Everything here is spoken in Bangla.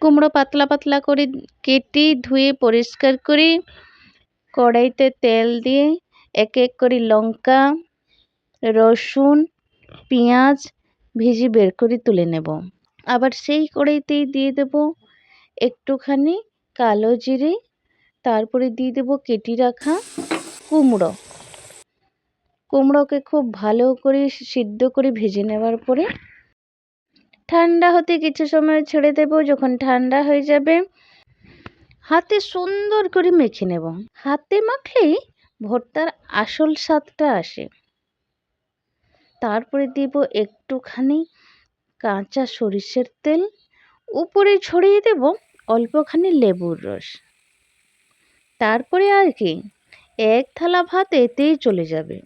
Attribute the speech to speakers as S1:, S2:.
S1: কুমড়ো পাতলা পাতলা করে কেটে ধুয়ে পরিষ্কার করে কড়াইতে তেল দিয়ে এক এক করে লঙ্কা, রসুন, পেঁয়াজ ভেজে বের করে তুলে নেব। আবার সেই কড়াইতেই দিয়ে দেব একটুখানি কালো জিরে, তারপরে দিয়ে দেব কেটে রাখা কুমড়ো। কুমড়োকে খুব ভালো করে সিদ্ধ করে ভেজে নেওয়ার পরে ঠান্ডা হতে কিছু সময় ছেড়ে দেব। যখন ঠান্ডা হয়ে যাবে হাতে সুন্দর করে মেখে নেব। হাতে মাখলেই ভর্তার আসল স্বাদটা আসে। তারপরে দেব একটুখানি কাঁচা সরিষার তেল, উপরে ছড়িয়ে দেব অল্পখানি লেবুর রস। তারপরে আর কি, এক থালা ভাত এতেই চলে যাবে।